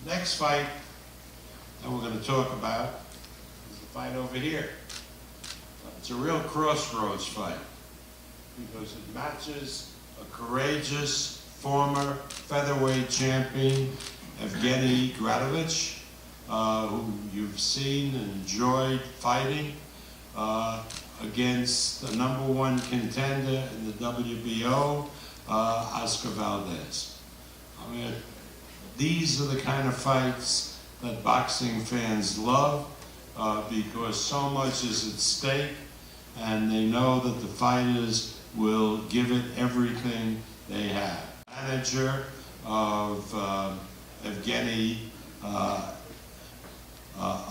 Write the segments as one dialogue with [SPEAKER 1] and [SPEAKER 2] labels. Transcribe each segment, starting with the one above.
[SPEAKER 1] Next fight that we're going to talk about is the fight over here. It's a real crossroads fight because it matches a courageous former featherweight champion, Evgeny Gradovich, who you've seen and enjoyed fighting against the #1 contender in the WBO, Oscar Valdez. I mean, these are the kind of fights that boxing fans love because so much is at stake, and they know that the fighters will give it everything they have. Manager of Evgeny, a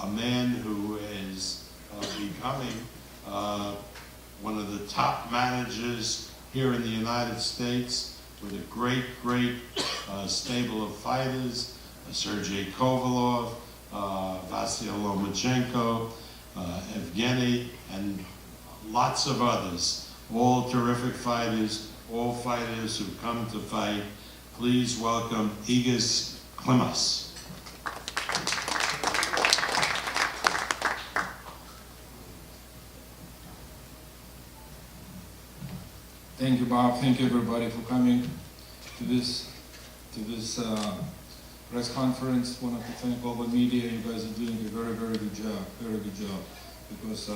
[SPEAKER 1] man who is becoming one of the top managers here in the United States, with a great stable of fighters, Sergey Kovalov, Vasily Lomachenko, Evgeny, and lots of others. All terrific fighters, all fighters who come to fight. Please welcome Igis Klimas.
[SPEAKER 2] Thank you, Bob. Thank you, everybody, for coming to this press conference. I want to thank all the media. You guys are doing a very good job. Because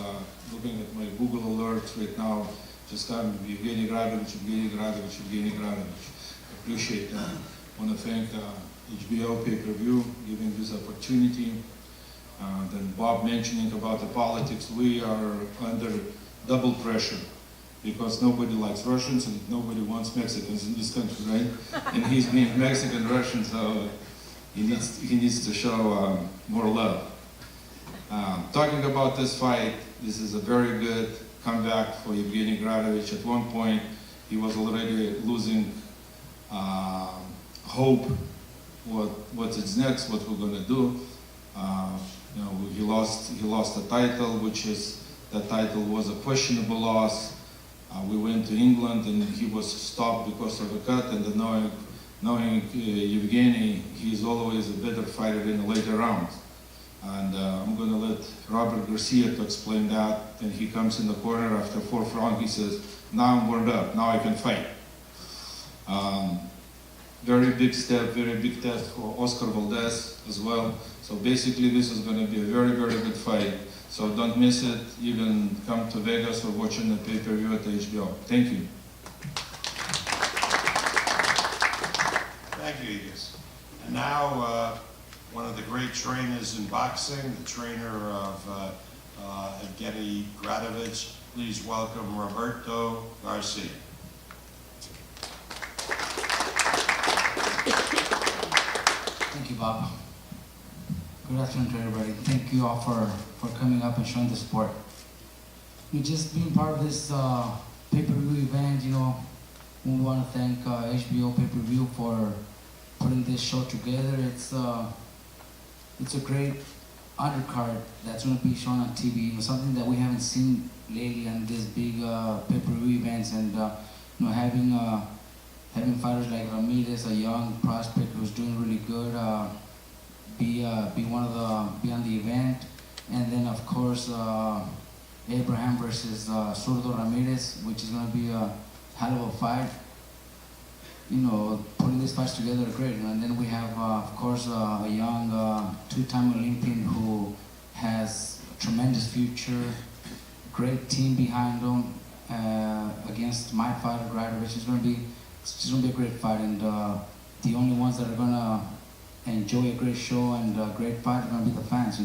[SPEAKER 2] looking at my Google alerts right now, just got Evgeny Gradovich. Appreciate that. I want to thank HBO pay-per-view giving this opportunity. Then Bob mentioning about the politics. We are under double pressure, because nobody likes Russians and nobody wants Mexicans in this country, right? And he's being Mexican Russian, so he needs to show more love. Talking about this fight, this is a very good comeback for Evgeny Gradovich. At one point, he was already losing hope. What's next? What we're gonna do? He lost the title, that title was a questionable loss. We went to England and he was stopped because of a cut, and knowing Evgeny, he's always a better fighter in the later rounds. And I'm going to let Robert Garcia to explain that. And he comes in the corner after 4th round, he says, now I'm warmed up, now I can fight. Very big step, very big test for Oscar Valdez as well. So basically this is going to be a very good fight. So don't miss it, even come to Vegas or watching the pay-per-view at HBO. Thank you.
[SPEAKER 1] Thank you, Igis. And now, one of the great trainers in boxing, the trainer of Evgeny Gradovich. Please welcome Roberto Garcia.
[SPEAKER 3] Thank you, Bob. Good afternoon to everybody. Thank you all for coming up and showing the support. Just being part of this pay-per-view event, we want to thank HBO pay-per-view for putting this show together. It's a great undercard that's going to be shown on TV. Something that we haven't seen lately on these big pay-per-view events, and having fighters like Ramirez, a young prospect who's doing really good, be on the event, and then of course Abraham versus Zurdo Ramirez, which is going to be a hell of a fight. Putting these fights together are great. And then we have of course a young 2-time Olympian who has a tremendous future, great team behind him against my fighter Gradovich. It's going to be a great fight, and the only ones that are going to enjoy a great show and a great fight are going to be the fans.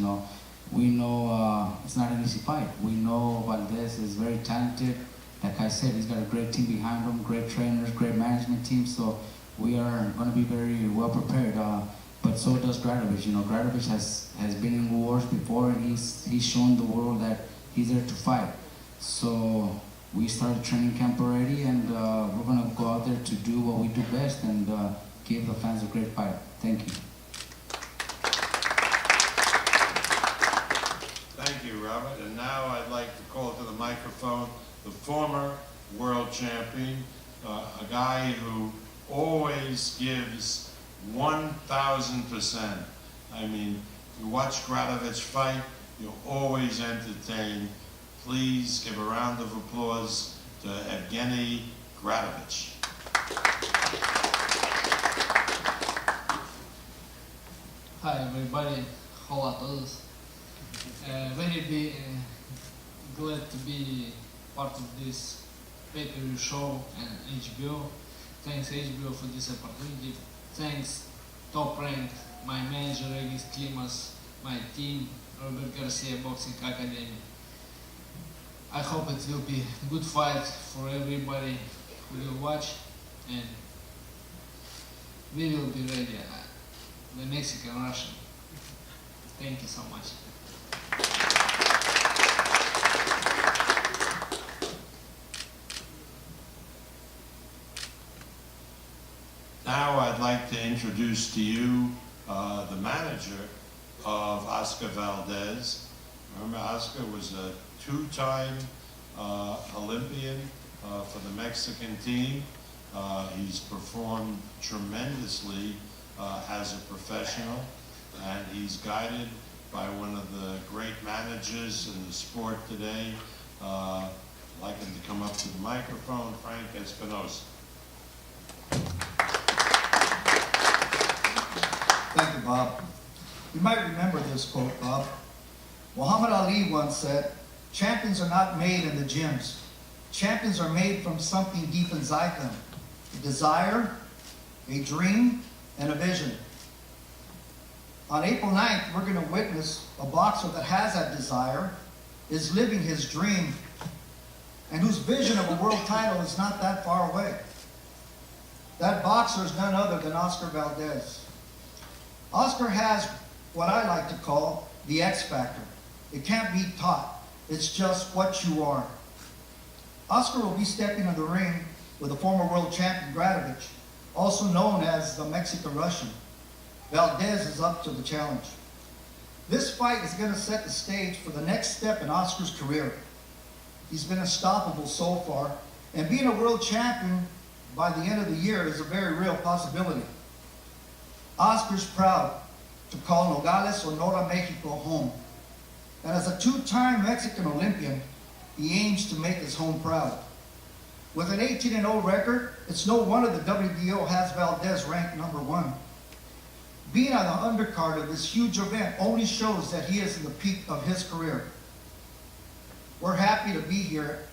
[SPEAKER 3] We know it's not an easy fight. We know Valdez is very talented. Like I said, he's got a great team behind him, great trainers, great management team. So we are going to be very well prepared. But so does Gradovich. Gradovich has been in wars before, and he's shown the world that he's there to fight. So we started training camp already, and we're going to go out there to do what we do best and give the fans a great fight. Thank you.
[SPEAKER 1] Thank you, Robert. And now I'd like to call to the microphone the former world champion, a guy who always gives 1,000% I mean, you watch Gradovich fight, you're always entertained. Please give a round of applause to Evgeny Gradovich.
[SPEAKER 4] Hi everybody, hola a todos. Glad to be part of this pay-per-view show and HBO. Thanks HBO for this opportunity. Thanks Top Rank, my manager Regis Klimas, my team, Robert Garcia Boxing Academy. I hope it will be a good fight for everybody who will watch, and we will be ready. The Mexican Russian. Thank you so much.
[SPEAKER 1] Now I'd like to introduce to you the manager of Oscar Valdez. Remember, Oscar was a two-time Olympian for the Mexican team. He's performed tremendously as a professional, and he's guided by one of the great managers in the sport today. I'd like him to come up to the microphone, Frank Espinosa.
[SPEAKER 5] Thank you, Bob. You might remember this quote, Bob. Muhammad Ali once said, "Champions are not made in the gyms. Champions are made from something deep inside them. A desire, a dream, and a vision." On April 9th, we're going to witness a boxer that has that desire, is living his dream, and whose vision of a world title is not that far away. That boxer is none other than Oscar Valdez. Oscar has what I like to call the X factor. It can't be taught. It's just what you are. Oscar will be stepping in the ring with the former world champion Gradovich, also known as the Mexican Russian. Valdez is up to the challenge. This fight is going to set the stage for the next step in Oscar's career. He's been unstoppable so far, and being a world champion by the end of the year is a very real possibility. Oscar's proud to call Nogales, Sonora, Mexico home. And as a two-time Mexican Olympian, he aims to make his home proud. With an 18-0 record, it's no wonder the WBO has Valdez ranked #1. Being on the undercard of this huge event only shows that he is in the peak of his career. We're happy to be here,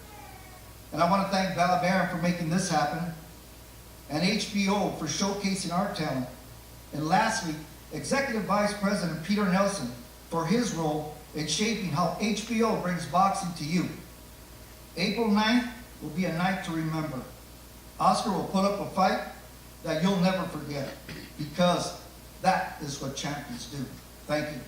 [SPEAKER 5] and I want to thank Valdez for making this happen, and HBO for showcasing our talent. And lastly, Executive Vice President Peter Nelson for his role in shaping how HBO brings boxing to you. April 9th will be a night to remember. Oscar will put up a fight that you'll never forget, because that is what champions do. Thank you.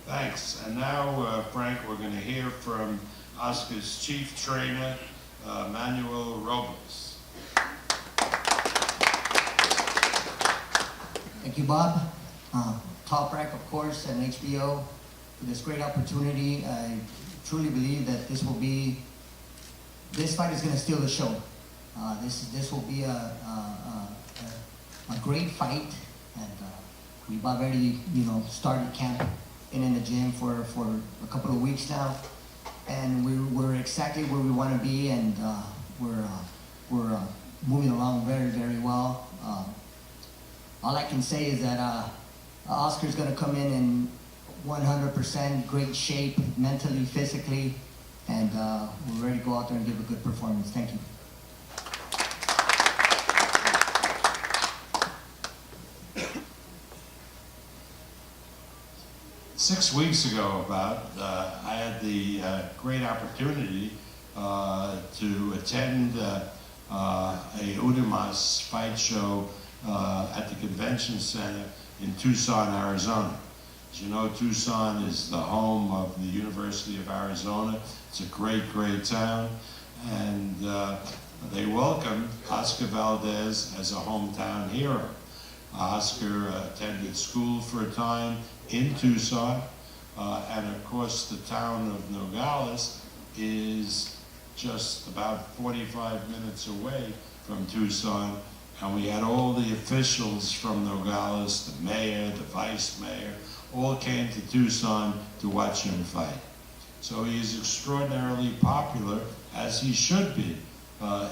[SPEAKER 1] 'Thanks. And now, Frank, we're going to hear from Oscar's chief trainer, Manuel Robles.
[SPEAKER 6] Thank you, Bob. Top Rank, of course, and HBO for this great opportunity. I truly believe that this fight is going to steal the show. This will be a great fight, and we've already, started camp in the gym for a couple of weeks now, and we're exactly where we want to be, and we're moving along very, very well. All I can say is that Oscar's going to come in 100% great shape, mentally, physically, and we're ready to go out there and give a good performance. Thank you.
[SPEAKER 1] Six weeks ago, I had the great opportunity to attend a Udamas fight show at the convention center in Tucson, Arizona. As you know, Tucson is the home of the University of Arizona. It's a great, great town, and they welcomed Oscar Valdez as a hometown hero. Oscar attended school for a time in Tucson, and of course the town of Nogales is just about 45 minutes away from Tucson, and we had all the officials from Nogales, the mayor, the vice mayor, all came to Tucson to watch him fight. So he is extraordinarily popular, as he should be,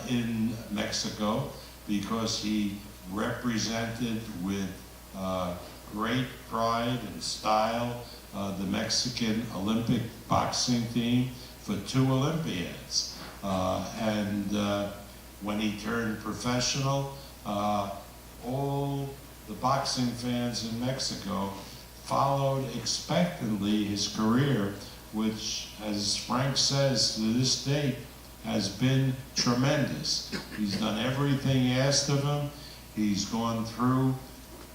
[SPEAKER 1] in Mexico, because he represented with great pride and style the Mexican Olympic boxing team for 2 Olympiads. When he turned professional, all the boxing fans in Mexico followed expectantly his career, which, as Frank says, to this date, has been tremendous. He's done everything asked of him. He's gone through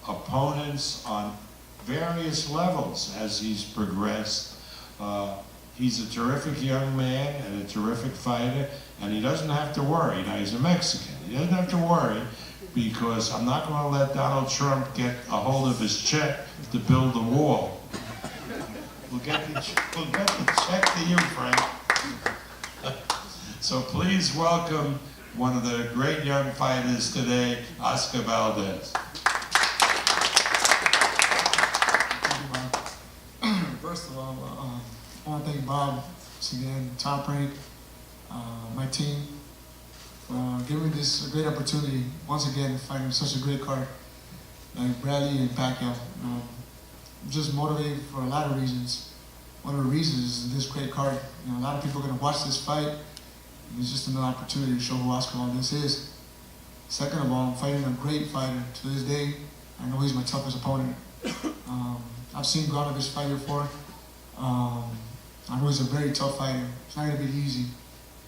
[SPEAKER 1] opponents on various levels as he's progressed. He's a terrific young man and a terrific fighter, and he doesn't have to worry. Now, he's a Mexican. He doesn't have to worry, because I'm not going to let Donald Trump get a hold of his check to build the wall. We'll get the check to you, Frank. So please welcome one of the great young fighters today, Oscar Valdez.
[SPEAKER 7] First of all, I want to thank Bob, once again, Top Rank, my team, for giving me this great opportunity, once again, fighting such a great card, like Bradley and Pacquiao. I'm just motivated for a lot of reasons. One of the reasons is this great card. A lot of people are going to watch this fight. It's just another opportunity to show who Oscar Valdez is. Second of all, I'm fighting a great fighter. To this day, I know he's my toughest opponent. I've seen Gradovich fight before. I know he's a very tough fighter. It's not going to be easy.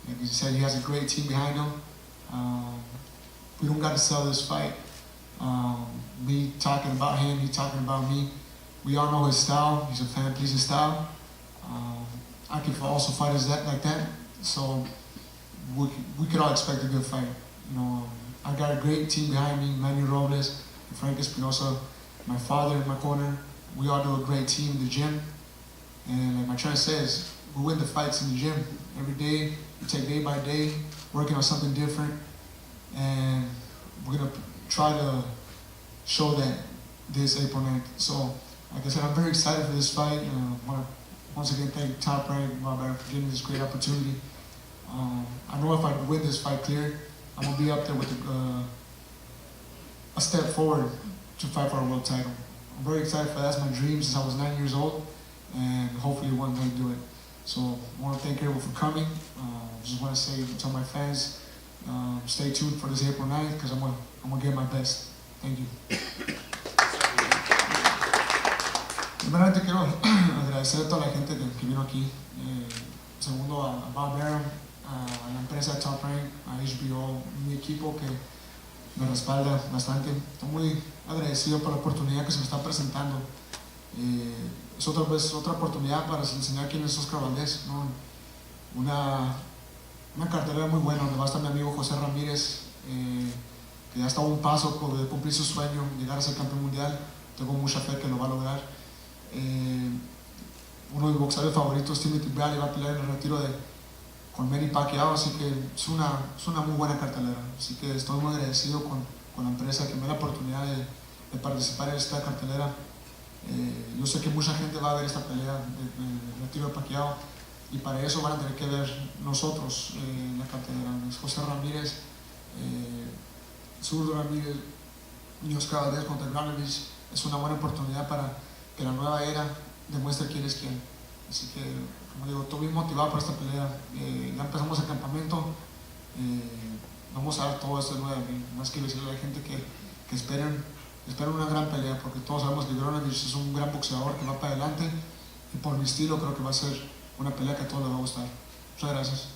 [SPEAKER 7] Like he said, he has a great team behind him. We don't got to sell this fight. Me talking about him, he talking about me. We all know his style. He's a fan-pleasing style. I can also fight as that like that. So we could all expect a good fight. I got a great team behind me: Manny Robles, Frank Espinosa, my father in my corner. We all do a great team in the gym. And like my trainer says, we win the fights in the gym every day. We take day by day, working on something different, and we're gonna try to show that this April 9th. So, like I said, I'm very excited for this fight. I want to once again thank Top Rank for giving me this great opportunity. I know if I win this fight clear, I'm gonna be up there with a step forward to fight for a world title. I'm very excited for that. That's my dream since I was 9 years old, and hopefully one day do it. So I want to thank everyone for coming. Just want to say to my fans, stay tuned for this April 9th, because I'm gonna give my best. Thank you. Primeramente quiero agradecer a toda la gente que vino aquí. Segundo, a Bob Arum, a la empresa Top Rank, a HBO, mi equipo que me respalda bastante. Estoy muy agradecido por la oportunidad que se me está presentando. Es otra oportunidad para enseñar quién es Oscar Valdez, ¿no? Una cartelera muy buena donde va a estar mi amigo José Ramírez, que ya está a un paso de cumplir su sueño, llegar a ser campeón mundial. Tengo mucha fe que lo va a lograr. Uno de mis boxeadores favoritos, Timothy Bradley, va a pelear en el retiro con Manny Pacquiao, así que es una muy buena cartelera. Así que estoy muy agradecido con la empresa que me da la oportunidad de participar en esta cartelera. Yo sé que mucha gente va a ver esta pelea del retiro de Pacquiao, y para eso van a tener que ver nosotros la cartelera. José Ramírez, Zurdo Ramírez y Oscar Valdez contra Gradovich. Es una buena oportunidad para que la nueva era demuestre quién es quién. Así que, como digo, estoy muy motivado por esta pelea. Ya empezamos el campamento. Vamos a dar todo esto de nuevo. Más que decirle a la gente que esperen una gran pelea, porque todos sabemos que Gradovich es un gran boxeador que va para adelante, y por mi estilo creo que va a ser una pelea que a todos les va a gustar. Muchas gracias.